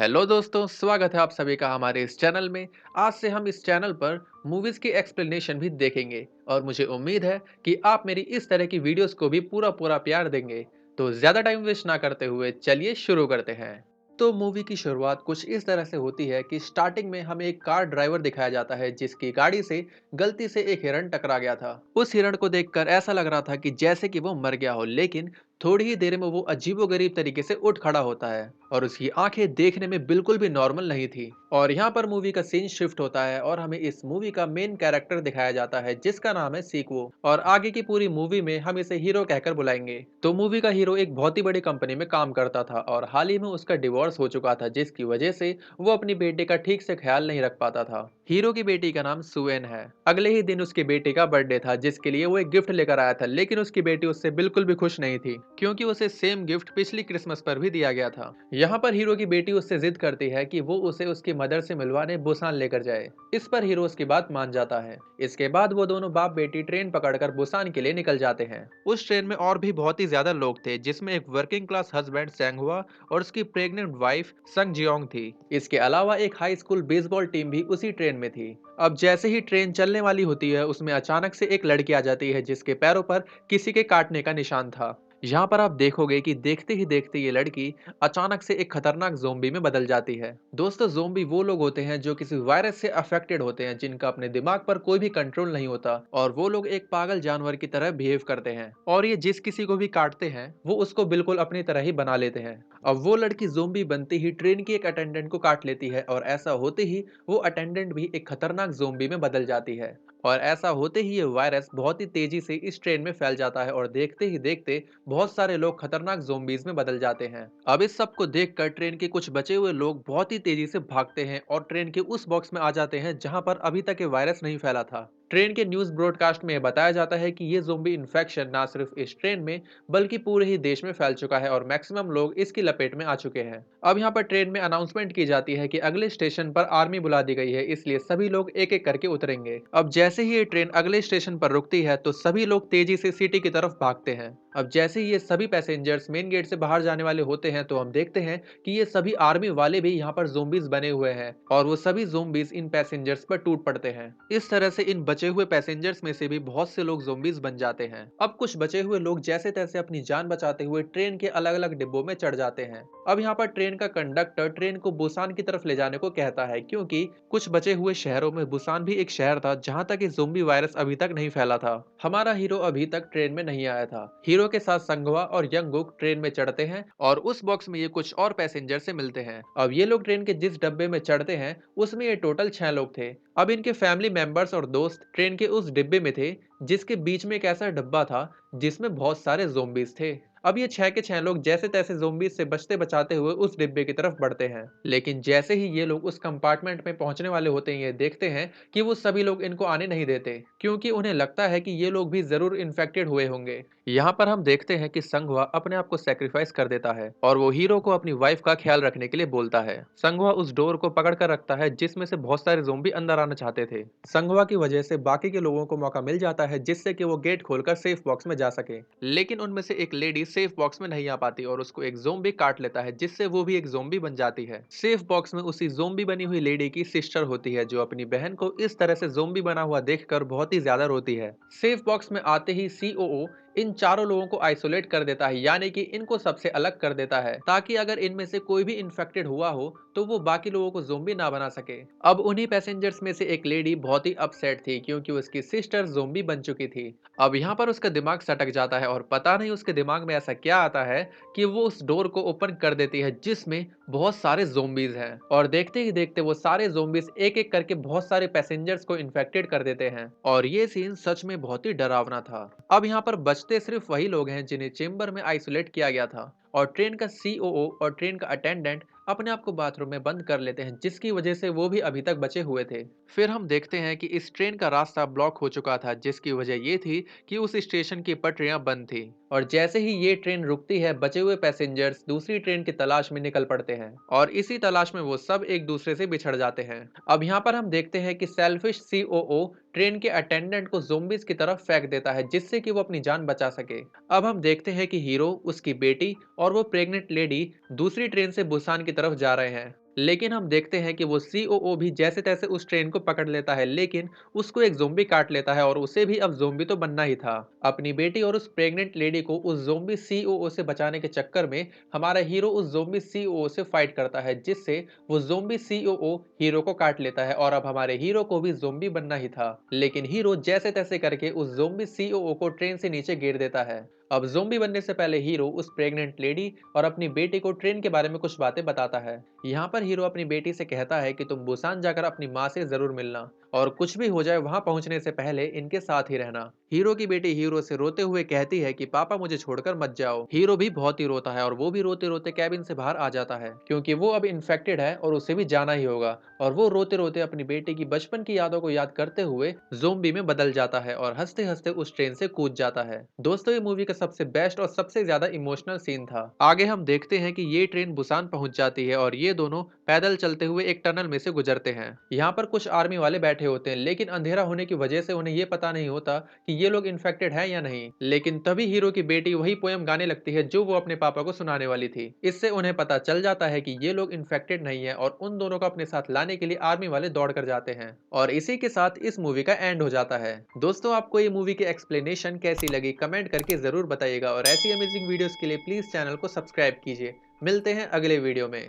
Hello दोस्तों, स्वागत है आप सभी का हमारे इस चैनल में। आज से हम इस चैनल पर मूवीज की एक्सप्लेनेशन भी देखेंगे और मुझे उम्मीद है कि आप मेरी इस तरह की वीडियोस को भी पूरा पूरा प्यार देंगे। तो ज्यादा टाइम वेस्ट ना करते हुए चलिए शुरू करते हैं। तो मूवी की शुरुआत कुछ इस तरह से होती है कि स्टार्टिंग में हमें एक कार ड्राइवर दिखाया जाता है जिसकी गाड़ी से गलती से एक हिरण टकरा गया था। उस हिरण को देखकर ऐसा लग रहा था कि जैसे कि वो मर गया हो, लेकिन थोड़ी ही देर में वो अजीबोगरीब तरीके से उठ खड़ा होता है और उसकी आंखें देखने में बिल्कुल भी नॉर्मल नहीं थी। और यहाँ पर मूवी का सीन शिफ्ट होता है और हमें इस मूवी का मेन कैरेक्टर दिखाया जाता है जिसका नाम है सीक्वो, और आगे की पूरी मूवी में हम इसे हीरो कहकर बुलाएंगे। तो मूवी का हीरो एक बहुत ही बड़ी कंपनी में काम करता था और हाल ही में उसका डिवोर्स हो चुका था, जिसकी वजह से वो अपनी बेटी का ठीक से ख्याल नहीं रख पाता था। हीरो की बेटी का नाम सुएन है। अगले ही दिन उसकी बेटी का बर्थडे था जिसके लिए वो एक गिफ्ट लेकर आया था, लेकिन उसकी बेटी उससे बिल्कुल भी खुश नहीं थी क्योंकि उसे सेम गिफ्ट पिछली क्रिसमस पर भी दिया गया था। यहाँ पर हीरो की बेटी उससे जिद करती है कि वो उसे उसकी मदर से मिलवाने बुसान लेकर जाए। इस पर हीरो उसकी बात मान जाता है। इसके बाद वो दोनों बाप बेटी ट्रेन पकड़कर बुसान के लिए निकल जाते हैं। उस ट्रेन में और भी बहुत ही ज्यादा लोग थे, जिसमें एक वर्किंग क्लास हस्बैंड सेंगहुआ और उसकी प्रेग्नेंट वाइफ संग जियोंग थी। इसके अलावा एक हाई स्कूल बेसबॉल टीम भी उसी ट्रेन में थी। अब जैसे ही ट्रेन चलने वाली होती है, उसमें अचानक से एक लड़की आ जाती है जिसके पैरों पर किसी के काटने का निशान था। यहाँ पर आप देखोगे कि देखते ही देखते ये लड़की अचानक से एक खतरनाक ज़ोंबी में बदल जाती है। दोस्तों, ज़ोंबी वो लोग होते हैं जो किसी वायरस से अफेक्टेड होते हैं, जिनका अपने दिमाग पर कोई भी कंट्रोल नहीं होता और वो लोग एक पागल जानवर की तरह बिहेव करते हैं और ये जिस किसी को भी काटते हैं वो उसको बिल्कुल अपनी तरह ही बना लेते हैं। अब वो लड़की ज़ोंबी बनती ही ट्रेन की एक अटेंडेंट को काट लेती है और ऐसा होते ही वो अटेंडेंट भी एक खतरनाक ज़ोंबी में बदल जाती है। और ऐसा होते ही ये वायरस बहुत ही तेजी से इस ट्रेन में फैल जाता है और देखते ही देखते बहुत सारे लोग खतरनाक ज़ोंबीज में बदल जाते हैं। अब इस सब को देखकर ट्रेन के कुछ बचे हुए लोग बहुत ही तेजी से भागते हैं और ट्रेन के उस बॉक्स में आ जाते हैं जहां पर अभी तक ये वायरस नहीं फैला था। ट्रेन के न्यूज ब्रॉडकास्ट में बताया जाता है कि ये ज़ोंबी इन्फेक्शन ना सिर्फ इस ट्रेन में बल्कि पूरे ही देश में फैल चुका है और मैक्सिमम लोग इसकी लपेट में आ चुके हैं। अब यहाँ पर ट्रेन में अनाउंसमेंट की जाती है कि अगले स्टेशन पर आर्मी बुला दी गई है, इसलिए सभी लोग एक एक करके उतरेंगे। अब जैसे ही ये ट्रेन अगले स्टेशन पर रुकती है तो सभी लोग तेजी से सिटी की तरफ भागते हैं। अब जैसे ही ये सभी पैसेंजर्स मेन गेट से बाहर जाने वाले होते हैं तो हम देखते हैं कि ये सभी आर्मी वाले भी यहाँ पर ज़ोंबीज बने हुए हैं और वो सभी ज़ोंबीज इन पैसेंजर्स पर टूट पड़ते हैं। इस तरह से इन बचे हुए पैसेंजर्स में से भी बहुत से लोग ज़ोंबीज बन जाते हैं। अब कुछ बचे हुए लोग जैसे तैसे अपनी जान बचाते हुए ट्रेन के अलग अलग डिब्बों में चढ़ जाते हैं। अब यहाँ पर ट्रेन का कंडक्टर ट्रेन को बुसान की तरफ ले जाने को कहता है क्योंकि कुछ बचे हुए शहरों में बुसान भी एक शहर था जहां तक ये ज़ोंबी वायरस अभी तक नहीं फैला था। हमारा हीरो अभी तक ट्रेन में नहीं आया था। हीरो के साथ संगवा और यंगुक ट्रेन में चढ़ते हैं और उस बॉक्स में ये कुछ और पैसेंजर से मिलते हैं। अब ये लोग ट्रेन के जिस डब्बे में चढ़ते हैं उसमें ये टोटल 6 लोग थे। अब इनके फैमिली मेंबर्स और दोस्त ट्रेन के उस डिब्बे में थे जिसके बीच में एक ऐसा डब्बा था जिसमें बहुत सारे ज़ोंबीज थे। अब ये 6 के 6 लोग जैसे तैसे ज़ोंबीज से बचते बचाते हुए उस डिब्बे की तरफ बढ़ते हैं, लेकिन जैसे ही ये लोग उस कंपार्टमेंट में पहुंचने वाले होते हैं ये देखते हैं कि वो सभी लोग इनको आने नहीं देते क्योंकि उन्हें लगता है कि ये लोग भी जरूर इन्फेक्टेड हुए होंगे। यहाँ पर हम देखते हैं कि संघवा अपने आप को सेक्रीफाइस कर देता है और वो हीरो को अपनी वाइफ का ख्याल रखने के लिए बोलता है। संघवा उस डोर को पकड़ कर रखता है जिसमें से बहुत सारे ज़ोंबी अंदर आना चाहते थे। संघवा की वजह से बाकी के लोगों को मौका मिल जाता है जिससे कि वो गेट खोलकर सेफ बॉक्स में जा सके, लेकिन उनमें से एक लेडी सेफ बॉक्स में नहीं आ पाती और उसको एक ज़ोंबी काट लेता है जिससे वो भी एक ज़ोंबी बन जाती है। सेफ बॉक्स में उसी ज़ोंबी बनी हुई लेडी की सिस्टर होती है जो अपनी बहन को इस तरह से ज़ोंबी बना हुआ देखकर बहुत ही ज्यादा रोती है। सेफ बॉक्स में आते ही सीओओ इन चारों लोगों को आइसोलेट कर देता है, यानी कि इनको सबसे अलग कर देता है ताकि अगर इनमें से कोई भी इन्फेक्टेड हुआ हो तो वो बाकी लोगों को ज़ोंबी ना बना सके। अब उन्हीं पैसेंजर्स में से एक लेडी बहुत ही अपसेट थी क्योंकि उसकी सिस्टर ज़ोंबी बन चुकी थी। अब यहाँ पर उसका दिमाग सटक जाता है और पता नहीं उसके दिमाग में ऐसा क्या आता है कि वो उस डोर को ओपन कर देती है जिसमें बहुत सारे ज़ोंबीज हैं और देखते ही देखते वो सारे ज़ोंबीज एक एक करके बहुत सारे पैसेंजर्स को इन्फेक्टेड कर देते हैं और ये सीन सच में बहुत ही डरावना था। अब यहाँ पर बचते सिर्फ वही लोग हैं जिन्हें चेंबर में आइसोलेट किया गया था और ट्रेन का सीओओ और ट्रेन का अटेंडेंट अपने आप को बाथरूम में बंद कर लेते हैं जिसकी वजह से वो भी अभी तक बचे हुए थे। फिर हम देखते हैं कि इस ट्रेन का रास्ता ब्लॉक हो चुका था जिसकी वजह ये थी कि उस स्टेशन की पटरियां बंद थी और जैसे ही ये ट्रेन रुकती है बचे हुए पैसेंजर्स दूसरी ट्रेन की तलाश में निकल पड़ते हैं और इसी तलाश में वो सब एक दूसरे से बिछड़ जाते हैं। अब यहाँ पर हम देखते हैं कि सेल्फिश सीओओ ट्रेन के अटेंडेंट को ज़ोंबीज की तरफ फेंक देता है जिससे कि वो अपनी जान बचा सके। अब हम देखते हैं कि हीरो, उसकी बेटी और वो प्रेग्नेंट लेडी दूसरी ट्रेन से बुसान की तरफ जा रहे हैं लेकिन हम देखते हैं कि वो सीओओ भी जैसे-तैसे उस ट्रेन को पकड़ लेता है, लेकिन उसको एक ज़ॉम्बी काट लेता है और उसे भी अब ज़ॉम्बी तो बनना ही था। अपनी बेटी और उस प्रेग्नेंट लेडी को उस ज़ॉम्बी सीओओ से बचाने के चक्कर में हमारा हीरो उस ज़ॉम्बी सीओओ से फाइट करता है, जिससे वो ज़ॉम्बी सीओओ हीरो को काट लेता है और अब हमारे हीरो को भी ज़ॉम्बी बनना ही था। लेकिन हीरो जैसे-तैसे करके उस ज़ॉम्बी सीओओ को ट्रेन से नीचे गिर देता है। अब ज़ॉम्बी बनने से पहले हीरो उस प्रेग्नेंट लेडी और अपनी बेटी को ट्रेन के बारे में कुछ बातें बताता है। यहाँ पर हीरो अपनी बेटी से कहता है कि तुम बुसान जाकर अपनी माँ से जरूर मिलना और कुछ भी हो जाए वहां पहुंचने से पहले इनके साथ ही रहना। हीरो की बेटी हीरो से रोते हुए कहती है कि पापा मुझे छोड़कर मत जाओ। हीरो भी बहुत ही रोता है और वो भी रोते रोते कैबिन से बाहर आ जाता है, क्योंकि वो अब इन्फेक्टेड है और उसे भी जाना ही होगा। और वो रोते रोते अपनी बेटी की बचपन की यादों को याद करते हुए ज़ोंबी में बदल जाता है और हंसते हंसते उस ट्रेन से कूद जाता है। दोस्तों, ये मूवी का सबसे बेस्ट और सबसे ज्यादा इमोशनल सीन था। आगे हम देखते हैं कि ये ट्रेन बुसान पहुंच जाती है और ये दोनों पैदल चलते हुए एक टनल में से गुजरते हैं। यहाँ पर कुछ आर्मी वाले बैठे होते हैं, लेकिन अंधेरा होने की वजह से उन्हें ये पता नहीं होता कि ये लोग इन्फेक्टेड है या नहीं। लेकिन तभी हीरो की बेटी वही पोयम गाने लगती है जो वो अपने पापा को सुनाने वाली थी। इससे उन्हें पता चल जाता है कि ये लोग इन्फेक्टेड नहीं है और उन दोनों को अपने साथ लाने के लिए आर्मी वाले दौड़ कर जाते हैं। और इसी के साथ इस मूवी का एंड हो जाता है। दोस्तों, आपको ये मूवी की एक्सप्लेनेशन कैसी लगी कमेंट करके जरूर बताइएगा और ऐसी अमेजिंग वीडियोस के लिए प्लीज चैनल को सब्सक्राइब कीजिए। मिलते हैं अगले वीडियो में।